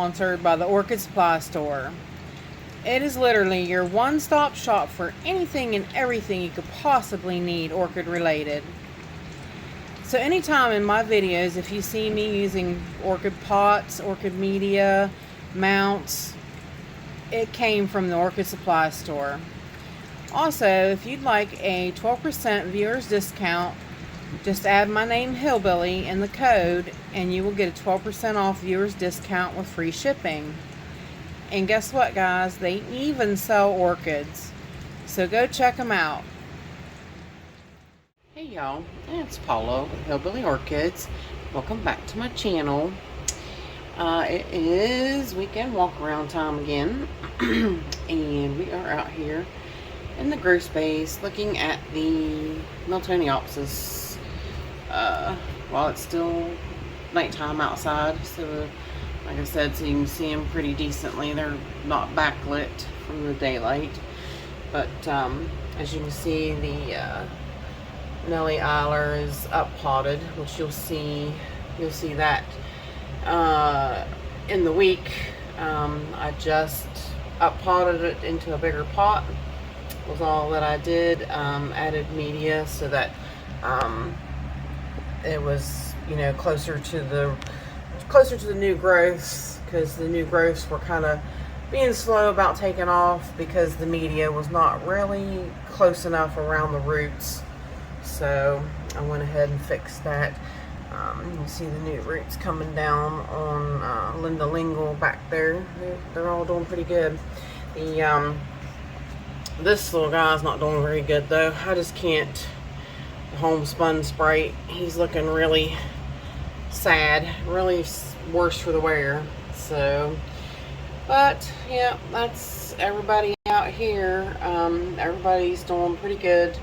sponsored by the Orchid Supply Store. It is literally your one-stop shop for anything and everything you could possibly need orchid related. So anytime in my videos, if you see me using orchid pots, orchid media, mounts, it came from the Orchid Supply Store. Also, if you'd like a 12% viewers discount, just add my name Hillbilly in the code and you will get a 12% off viewers discount with free shipping. And guess what, guys? They even sell orchids. So go check them out. Hey y'all, it's Paula with Hillbilly Orchids. Welcome back to my channel. It is weekend walk around time again. And we are out here in the grow space looking at the Miltonia while it's still nighttime outside. So like I said, so you can see them pretty decently. They're not backlit from the daylight, but as you can see, the Nellie Eiler is up potted, which you'll see that in the week. I just up potted it into a bigger pot was all that I did. Added media so that it was, you know, closer to the new growths, because the new growths were kind of being slow about taking off because the media was not really close enough around the roots. So I went ahead and fixed that. You can see the new roots coming down on Linda Lingle back there. They're all doing pretty good. This little guy's not doing very good though. I just can't. The homespun Sprite, he's looking really sad, really worse for the wear. So, but yeah, that's everybody out here. Everybody's doing pretty good.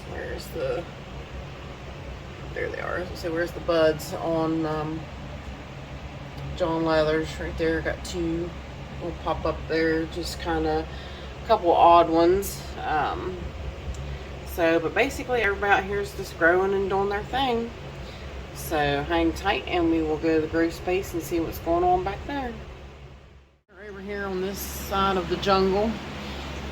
Where's the, there they are. So where's the buds on John Leathers right there? Got two will pop up there, just kind of a couple odd ones. So, but basically everybody out here is just growing and doing their thing. So hang tight and we will go to the grow space and see what's going on back there. We're over here on this side of the jungle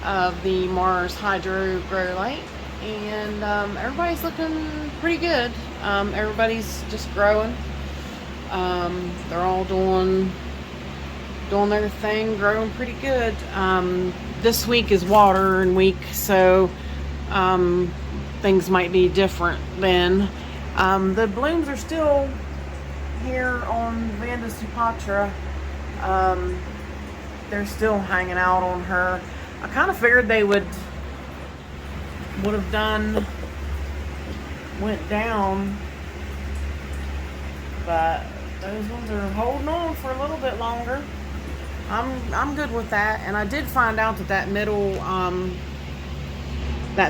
of the Mars Hydro Grow Light, and everybody's looking pretty good. Everybody's just growing. They're all doing their thing, growing pretty good. This week is watering week, so things might be different then. The blooms are still here on Vanda Supatra. They're still hanging out on her. I kind of figured they would have went down, but those ones are holding on for a little bit longer. I'm good with that. And I did find out that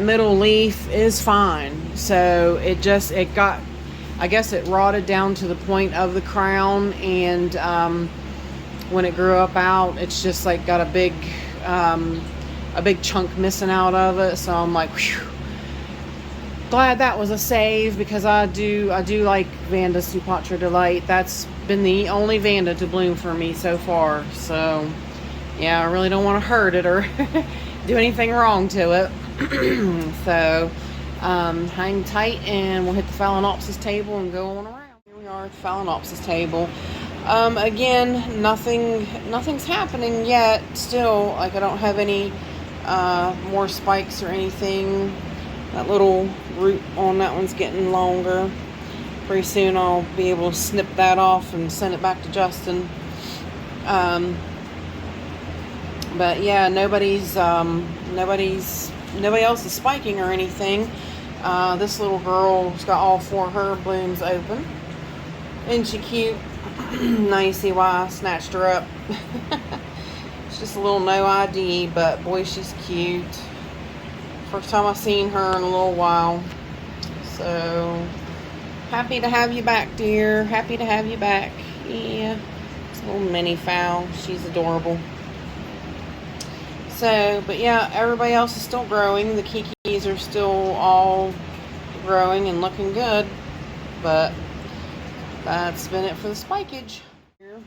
middle leaf is fine. So it got, I guess it rotted down to the point of the crown, and when it grew up out, it's just like got a big chunk missing out of it. So I'm like, whew, glad that was a save, because I do like Vanda Supatra Delight. That's been the only Vanda to bloom for me so far. So yeah, I really don't want to hurt it or do anything wrong to it. So hang tight and we'll hit the Phalaenopsis table and go on around. Here we are at the Phalaenopsis table. Again, nothing's happening yet. Still, like, I don't have any more spikes or anything. That little root on that one's getting longer. Pretty soon I'll be able to snip that off and send it back to Justin. But yeah, nobody else is spiking or anything. This little girl's got all four of her blooms open. Isn't she cute? Now you see why I snatched her up. It's just a little no ID, but boy, she's cute. First time I've seen her in a little while. So happy to have you back, dear. Happy to have you back. Yeah, it's a little mini fowl. She's adorable. So, but yeah, everybody else is still growing. The kikis are still all growing and looking good. But that's been it for the spikage. Here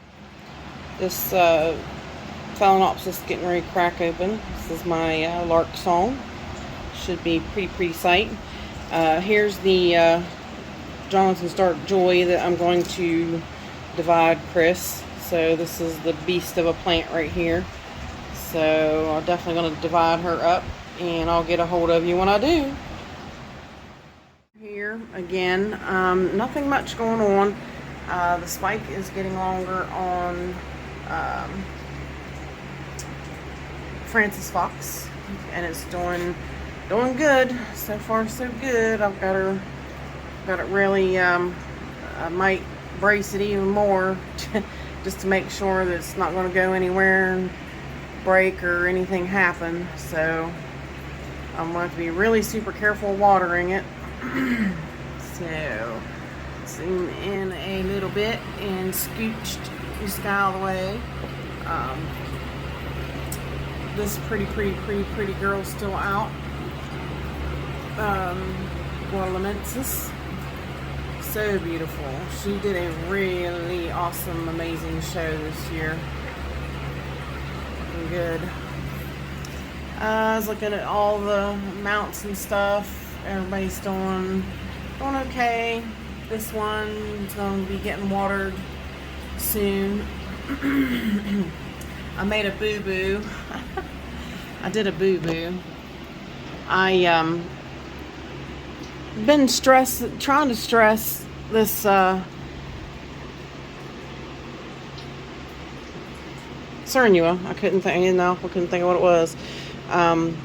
This Phalaenopsis getting ready to crack open. This is my lark song. Should be pretty sight. Here's the Jonathan's Dark Joy that I'm going to divide Chris. So this is the beast of a plant right here. So I'm definitely going to divide her up, and I'll get a hold of you when I do. Here again, nothing much going on. The spike is getting longer on Francis Fox, and it's doing good. So far so good. I've got it really, I might brace it even more just to make sure that it's not going to go anywhere and break or anything happen. So I'm going to be really super careful watering it. So zoom in a little bit and scooch this guy out of the way. This pretty girl's still out. Phalaenopsis, so beautiful. She did a really awesome, amazing show this year. Looking good. I was looking at all the mounts and stuff. Everybody's doing okay. This one's going to be getting watered soon. I made a boo-boo. I did a boo-boo. Been trying to stress this Cernua. I couldn't think of what it was.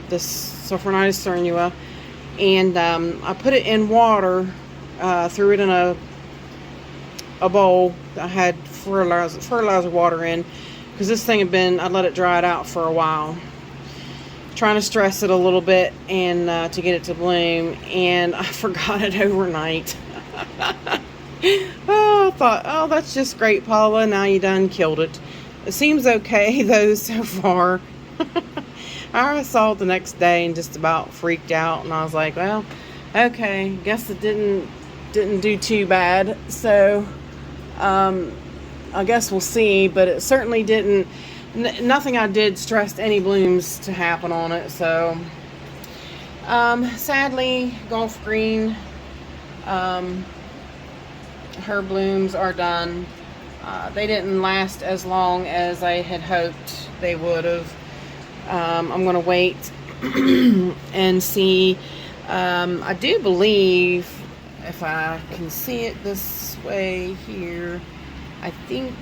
This Sophronised Cernua, and I put it in water, threw it in a bowl. I had fertilizer water in, because this thing I let it dry it out for a while. Trying to stress it a little bit and to get it to bloom, and I forgot it overnight. Oh, I thought, oh, that's just great, Paula. Now you done killed it. It seems okay though so far. I saw it the next day and just about freaked out, and I was like, well, okay, guess it didn't do too bad. So I guess we'll see, but it certainly didn't. Nothing I did stressed any blooms to happen on it. So sadly, Gulf Green, her blooms are done. They didn't last as long as I had hoped they would have. I'm going to wait and see. I do believe, if I can see it this way here, I think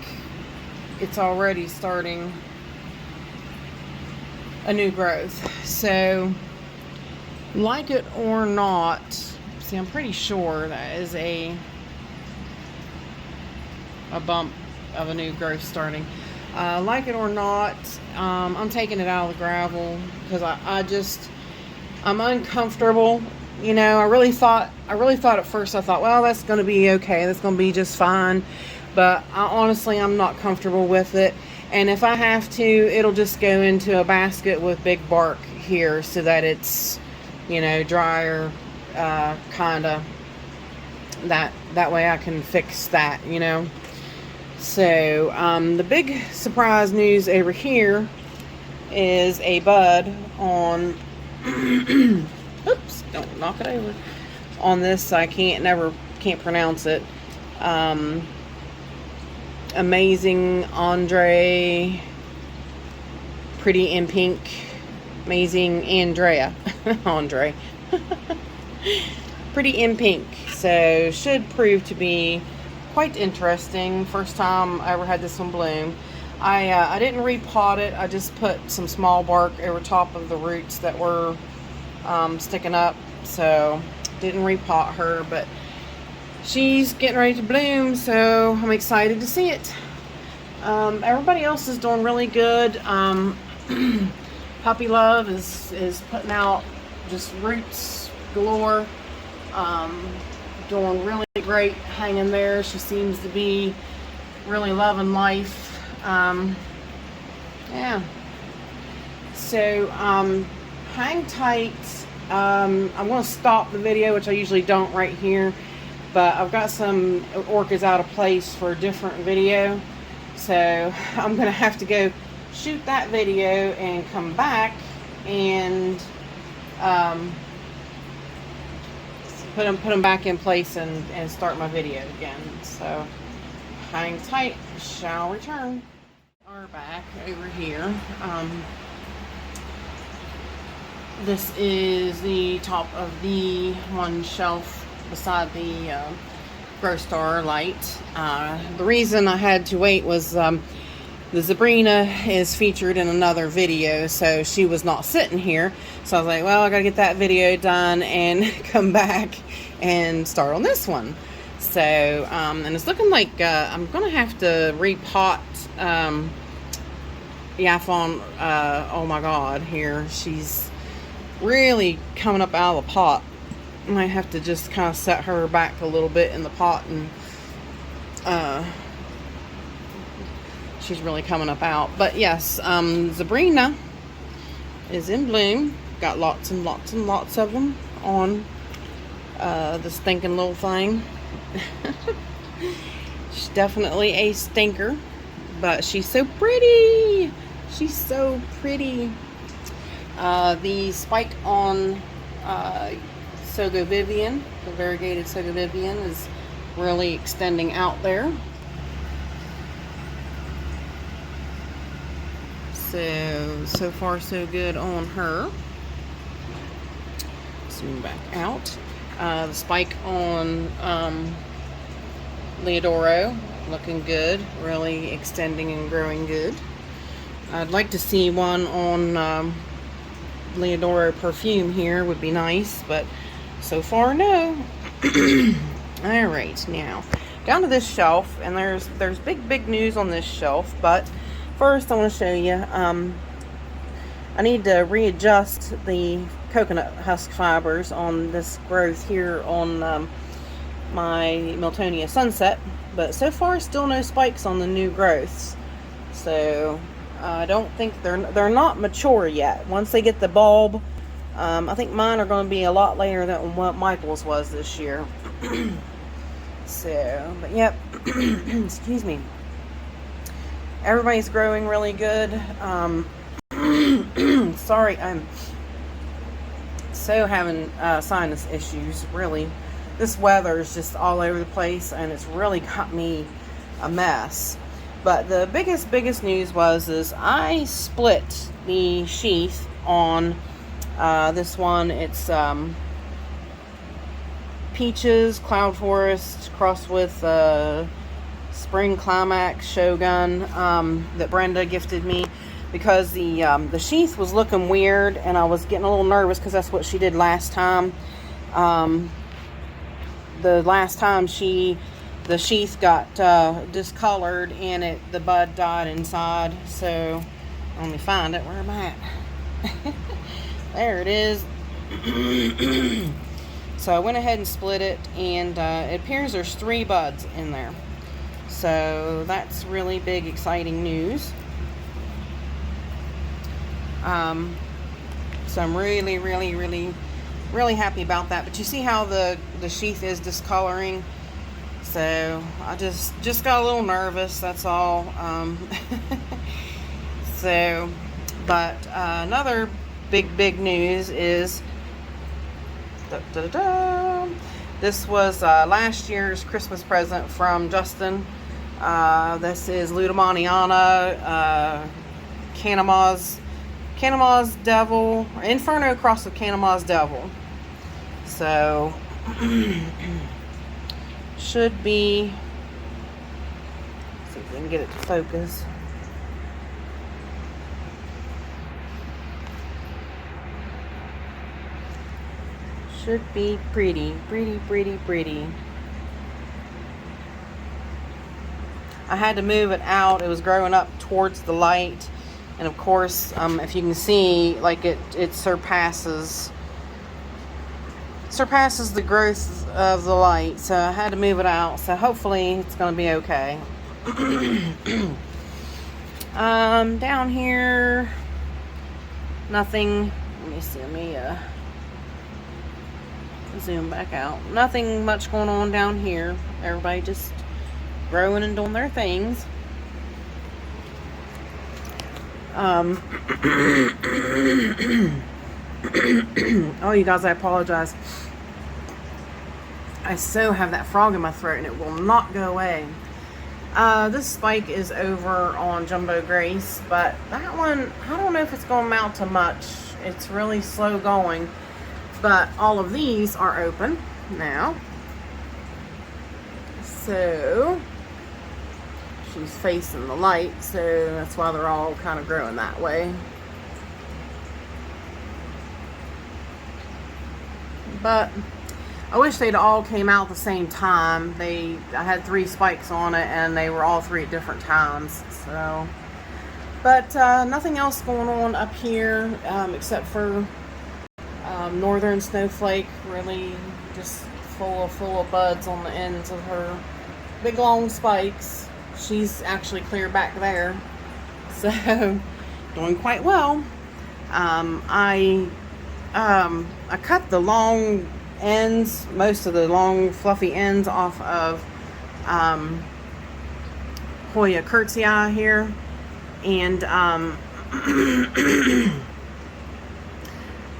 it's already starting a new growth. So, like it or not, see, I'm pretty sure that is a bump of a new growth starting. Like it or not, I'm taking it out of the gravel because I'm uncomfortable. You know, I really thought at first, I thought, well, that's going to be okay. That's going to be just fine. But I'm not comfortable with it. And if I have to, it'll just go into a basket with big bark here so that it's, you know, drier, kind of. That way I can fix that, you know. So, the big surprise news over here is a bud on, oops, don't knock it over, on this. I can't pronounce it. Amazing Andre, Pretty in Pink, Amazing Andrea, Andre, Pretty in Pink. So should prove to be quite interesting. First time I ever had this one bloom. I didn't repot it. I just put some small bark over top of the roots that were sticking up. So didn't repot her, but she's getting ready to bloom, so I'm excited to see it. Everybody else is doing really good. Puppy Love is putting out just roots galore. Doing really great, hanging there. She seems to be really loving life. Yeah. So hang tight. I'm going to stop the video, which I usually don't right here. But I've got some orchids out of place for a different video. So I'm gonna have to go shoot that video and come back and put them back in place and start my video again. So hang tight, shall return. Are back over here. This is the top of the one shelf beside the Grow Star light. The reason I had to wait was the Sabrina is featured in another video, so she was not sitting here. So I was like, well, I gotta get that video done and come back and start on this one. So, and it's looking like I'm gonna have to repot Yaphon. Oh my god, here she's really coming up out of the pot. I might have to just kind of set her back a little bit in the pot, and she's really coming up out. But yes, Sabrina is in bloom. Got lots and lots and lots of them on this stinking little thing. She's definitely a stinker, but she's so pretty. She's so pretty. The spike on Sogo Vivian, the variegated Sogo Vivian, is really extending out there. So far so good on her. Zoom back out. The spike on Leodoro, looking good, really extending and growing good. I'd like to see one on Leodoro Perfume here, would be nice, but so far no. Alright, now down to this shelf, and there's big news on this shelf, but first I want to show you I need to readjust the coconut husk fibers on this growth here on my Miltonia Sunset, but so far still no spikes on the new growths. So I don't think they're not mature yet. Once they get the bulb, I think mine are going to be a lot later than what Michael's was this year. So, but yep, excuse me. Everybody's growing really good. Sorry, I'm so having sinus issues, really. This weather is just all over the place, and it's really got me a mess. But the biggest news is I split the sheath on this one. It's Peaches Cloud Forest crossed with Spring Climax Shogun that Brenda gifted me, because the sheath was looking weird and I was getting a little nervous because that's what she did last time. The last time the sheath got discolored and the bud died inside. So let me find it. Where am I at? There it is. So I went ahead and split it, and it appears there's 3 buds in there. So that's really big, exciting news. So I'm really happy about that. But you see how the sheath is discoloring. So I just got a little nervous, that's all. So, but another big news is this was last year's Christmas present from Justin. This is Ludomaniana, Canama's Devil, Inferno cross with Canama's Devil. So should be, let's see if we can get it to focus. Should be pretty. I had to move it out. It was growing up towards the light, and of course, if you can see, like it surpasses the growth of the light. So I had to move it out. So hopefully it's going to be okay. Down here, nothing. Let me see. Let me zoom back out. Nothing much going on down here. Everybody just growing and doing their things. Um, oh, you guys, I apologize. I so have that frog in my throat and it will not go away. This spike is over on Jumbo Grace, but that one, I don't know if it's going to mount to much. It's really slow going, but all of these are open now. So she's facing the light, so that's why they're all kind of growing that way. But I wish they'd all came out at the same time. I had 3 spikes on it and they were all 3 at different times. So, but nothing else going on up here except for Northern Snowflake, really just full of buds on the ends of her big long spikes. She's actually clear back there, so doing quite well. I cut the long ends, most of the long fluffy ends off of Hoya Curtsii here, and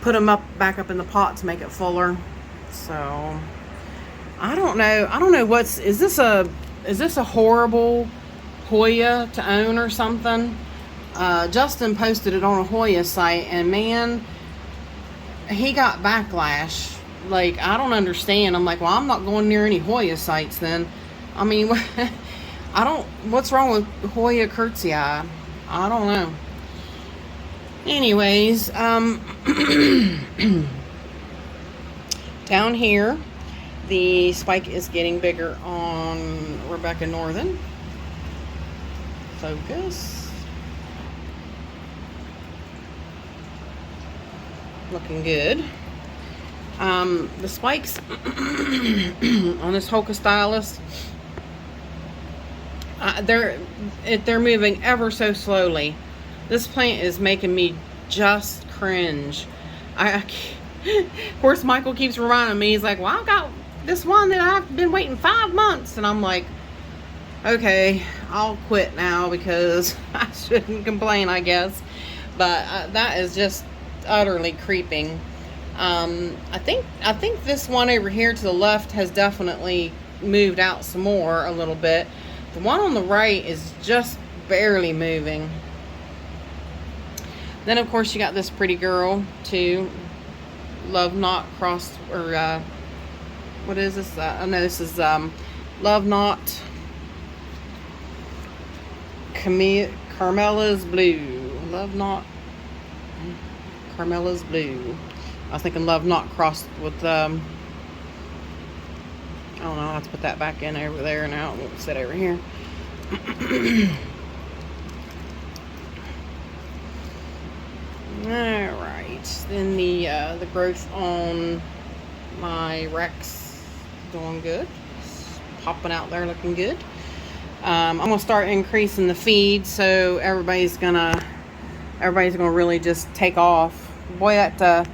put them back up in the pot to make it fuller. So I don't know is this a horrible Hoya to own or something? Justin posted it on a Hoya site, and man, he got backlash. Like, I don't understand. I'm like, well, I'm not going near any Hoya sites then. I mean, what's wrong with Hoya Curtsii? I don't know. Anyways, down here, the spike is getting bigger on Rebecca Northern. Focus. Looking good. The spikes on this Hoka Stylus, they're moving ever so slowly. This plant is making me just cringe. Of course, Michael keeps reminding me, he's like, well, I've got this one that I've been waiting 5 months, and I'm like, okay, I'll quit now because I shouldn't complain, I guess. But that is just utterly creeping. I think this one over here to the left has definitely moved out some more a little bit. The one on the right is just barely moving. Then of course you got this pretty girl too, Love Knot cross, or what is this? Oh no, this is Love Knot Carmela's Blue. Love Knot Carmela's Blue. I was thinking Love Knot crossed with I don't know, I'll have to put that back in over there now. It won't sit over here. Alright, then the growth on my Rex doing good. It's popping out there looking good. I'm gonna start increasing the feed, so everybody's gonna really just take off. Boy, that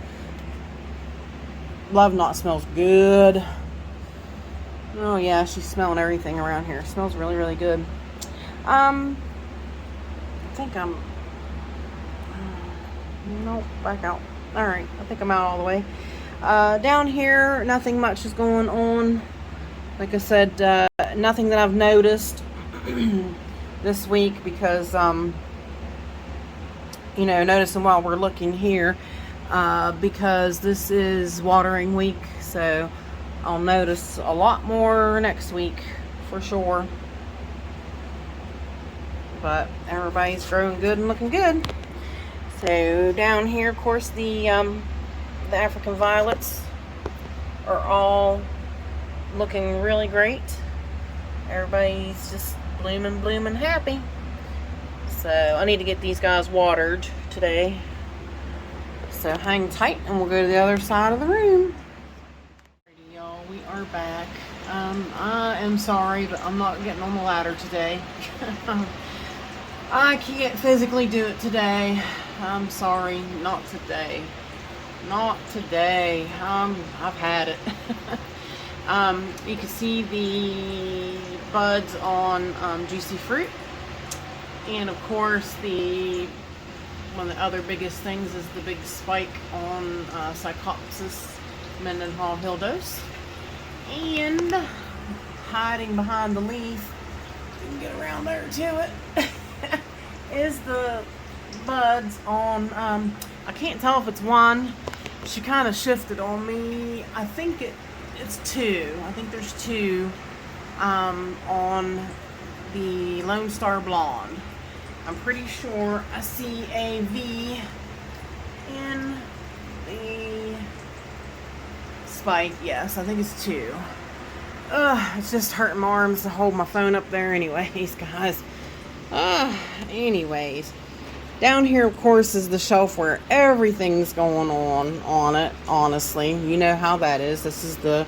Love Knot smells good. Oh yeah, she's smelling everything around here. It smells really, really good. I think I'm nope, back out. Alright, I think I'm out all the way. Down here, nothing much is going on. Like I said, nothing that I've noticed this week because, you know, noticing while we're looking here, because this is watering week, so I'll notice a lot more next week for sure. But everybody's growing good and looking good. So down here, of course, the African violets are all looking really great. Everybody's just blooming happy. So I need to get these guys watered today. So hang tight and we'll go to the other side of the room. Alrighty, y'all, we are back. I am sorry, but I'm not getting on the ladder today. I can't physically do it today. I'm sorry, not today. Not today. I've had it. You can see the buds on Juicy Fruit. And of course the one of the other biggest things is the big spike on Psychopsis Mendenhall Hildos. And hiding behind the leaf, you can get around there to it, is the buds on, I can't tell if it's one. She kind of shifted on me. I think it's two. I think there's two on the Lone Star Blonde. I'm pretty sure I see a V in the spike. Yes, I think it's two. It's just hurting my arms to hold my phone up there anyways, guys. Anyways. Down here, of course, is the shelf where everything's going on it, honestly. You know how that is. This is the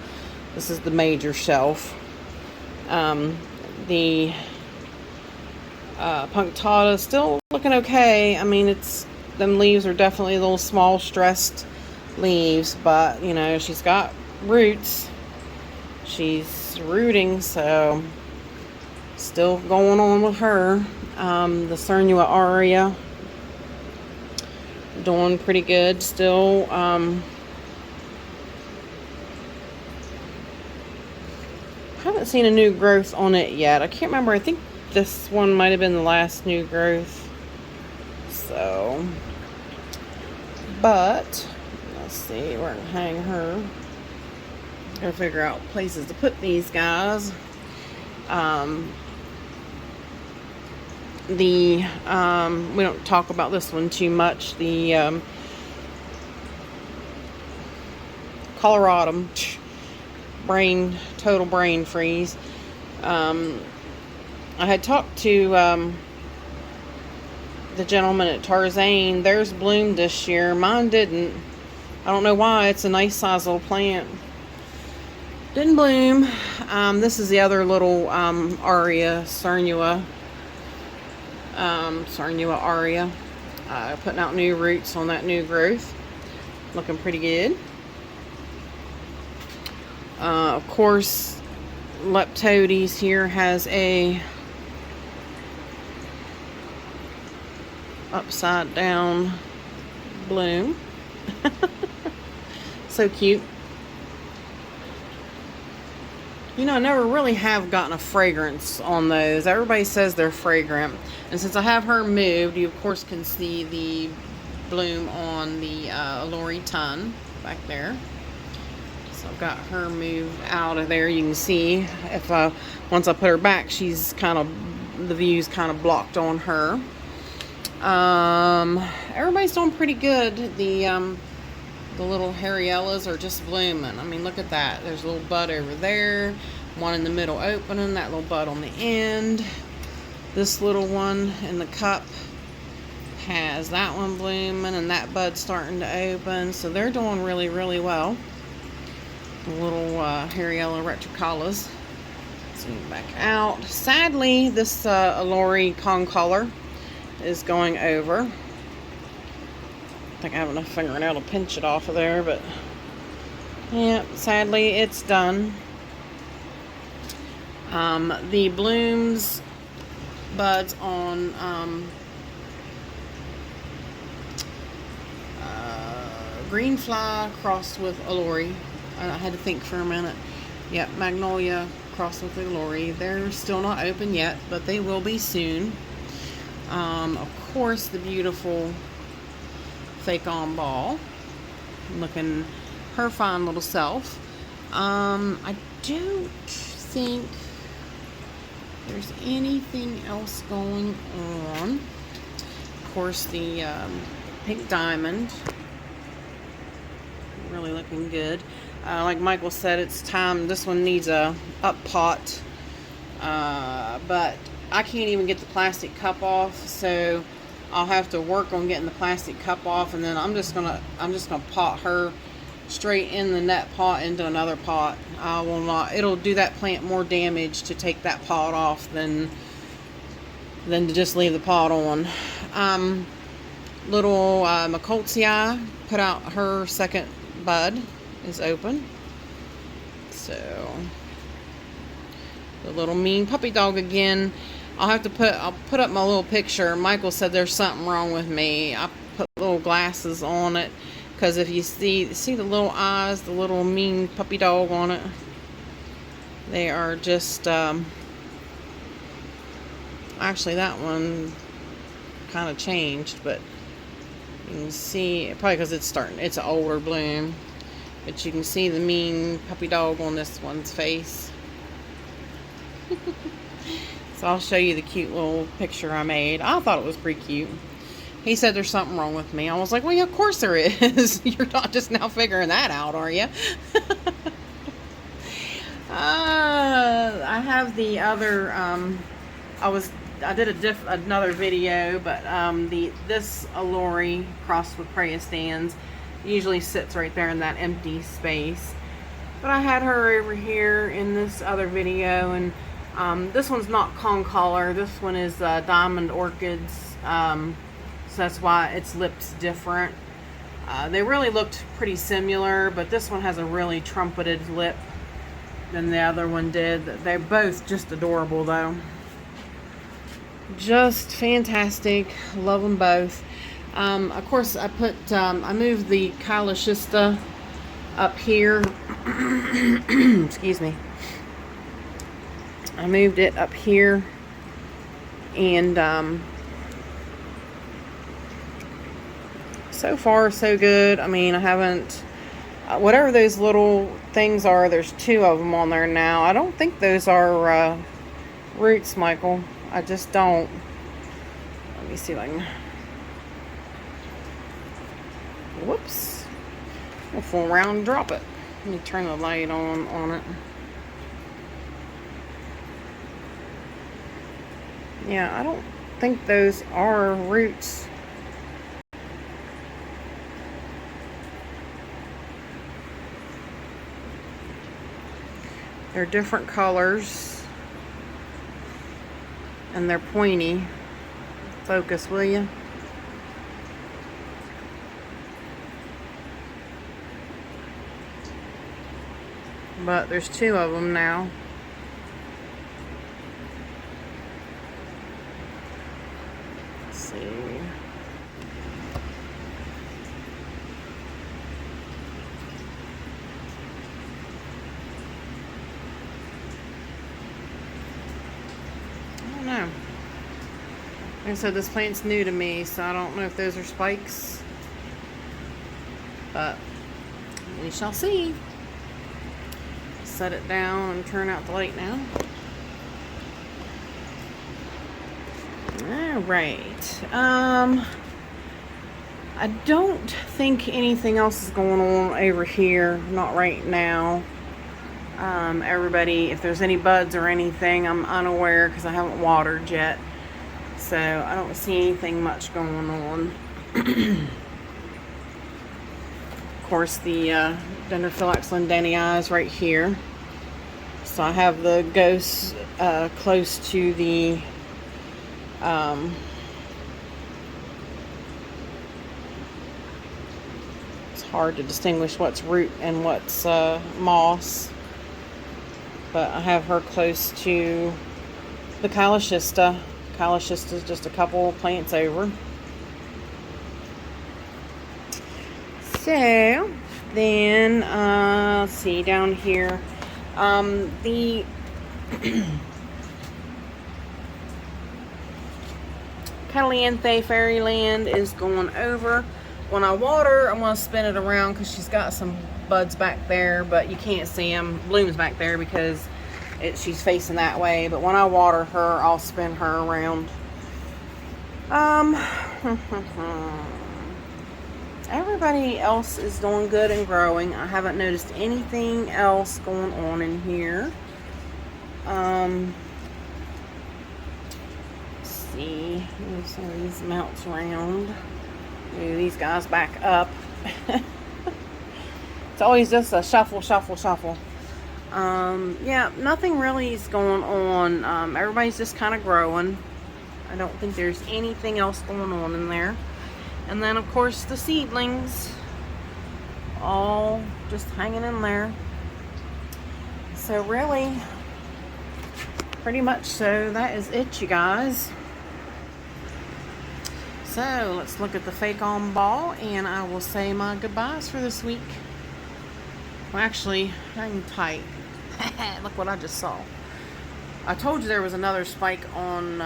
major shelf. The punctata still looking okay. I mean, them leaves are definitely little small stressed leaves, but you know, she's got roots. She's rooting, so still going on with her. The Cernua Aria doing pretty good still. Haven't seen a new growth on it yet. I can't remember. I think this one might have been the last new growth. So, but let's see where I can hang her. Gotta figure out places to put these guys. We don't talk about this one too much. The Colorado total brain freeze. I had talked to the gentleman at Tarzan. Theirs bloomed this year. Mine didn't. I don't know why. It's a nice size little plant. Didn't bloom. This is the other little Aria, Cernua Aria. Putting out new roots on that new growth. Looking pretty good. Of course, Leptodes here has a upside down bloom. So cute. You know, I never really have gotten a fragrance on those. Everybody says they're fragrant. And since I have her moved, you of course can see the bloom on the Alot ton back there. So I've got her moved out of there. You can see if once I put her back, she's kind of, the view's kind of blocked on her. Everybody's doing pretty good. The little Hariellas are just blooming. I mean, look at that. There's a little bud over there. One in the middle opening. That little bud on the end. This little one in the cup has that one blooming and that bud starting to open. So they're doing really, really well. The little Hariella retricolors. Zoom back out. Sadly, this Alot concolor is going over. I think I have enough fingernail to pinch it off of there, but yeah, sadly it's done. The blooms, buds on Greenfly crossed with Alot. I had to think for a minute. Yep, Magnolia crossed with Alot. They're still not open yet, but they will be soon. Of course, the beautiful Fake on Ball, looking her fine little self. I don't think there's anything else going on. Of course, the pink diamond, really looking good. Like Michael said, it's time. This one needs a up pot, but I can't even get the plastic cup off, so I'll have to work on getting the plastic cup off, and then I'm just gonna pot her straight in the net pot into another pot. I will not. It'll do that plant more damage to take that pot off than to just leave the pot on. Little Miltonia put out her second bud, is open. So the little mean puppy dog again. I'll put up my little picture. Michael said there's something wrong with me. I put little glasses on it because if you see the little eyes, the little mean puppy dog on it, they are just actually that one kind of changed, but you can see probably because it's an older bloom, but you can see the mean puppy dog on this one's face. So I'll show you the cute little picture I made. I thought it was pretty cute. He said there's something wrong with me. I was like, well, yeah, of course there is. You're not just now figuring that out, are you? I have the other, I did another video, but this Alori crossed with Prayastans usually sits right there in that empty space. But I had her over here in this other video, and this one's not concolor. This one is diamond orchids, so that's why its lips different. They really looked pretty similar, but this one has a really trumpeted lip than the other one did. They're both just adorable though. Just fantastic. Love them both. Of course, I moved the Phalaenopsis up here. Excuse me. I moved it up here, and so far so good. I mean, I haven't whatever those little things are, there's 2 of them on there now. I don't think those are roots, Michael. I just don't. Let me see if I can. Whoops. We'll fool around and drop it. Let me turn the light on it. Yeah, I don't think those are roots. They're different colors. And they're pointy. Focus, will you? But there's 2 of them now. Let's see. I don't know. Like I said, this plant's new to me, so I don't know if those are spikes. But we shall see. Set it down and turn out the light now. Alright. I don't think anything else is going on over here. Not right now. Everybody, if there's any buds or anything, I'm unaware because I haven't watered yet. So I don't see anything much going on. Of course, the Dendrophylax lindeni is right here. So I have the ghosts close to the it's hard to distinguish what's root and what's moss. But I have her close to the Phalaenopsis. Phalaenopsis is just a couple plants over. So then let's see down here, the Caliente Fairyland is going over. When I water, I'm going to spin it around because she's got some buds back there, but you can't see them, blooms back there because she's facing that way. But when I water her, I'll spin her around. Everybody else is doing good and growing. I haven't noticed anything else going on in here. Let's see. Move some of these mounts around. Move these guys back up. It's always just a shuffle, shuffle, shuffle. Yeah, nothing really is going on. Everybody's just kind of growing. I don't think there's anything else going on in there. And then, of course, the seedlings, all just hanging in there. So really, pretty much so. That is it, you guys. So let's look at the fake on ball, and I will say my goodbyes for this week. Well, actually, hang tight. Look what I just saw. I told you there was another spike on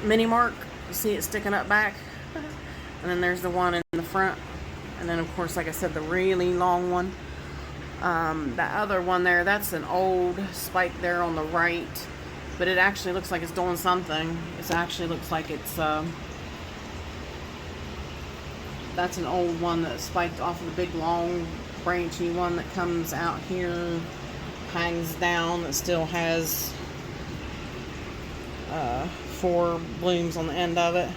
Mini Mark. You see it sticking up back, and then there's the one in the front, and then of course, like I said, the really long one. That other one there, that's an old spike there on the right, but it actually looks like it's doing something. It actually looks like it's that's an old one that spiked off of the big long branchy one that comes out here, hangs down, that still has 4 blooms on the end of it.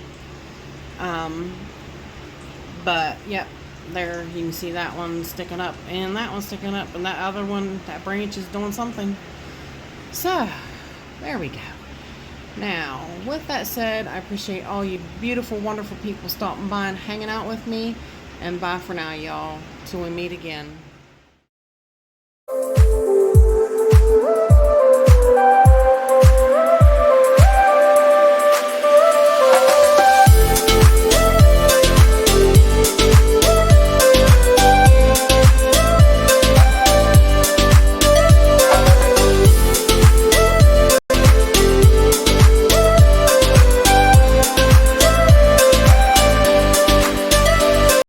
But yep, there you can see that one sticking up, and that one sticking up, and that other one, that branch is doing something. So there we go. Now, with that said, I appreciate all you beautiful, wonderful people stopping by and hanging out with me. And bye for now, y'all. Till we meet again.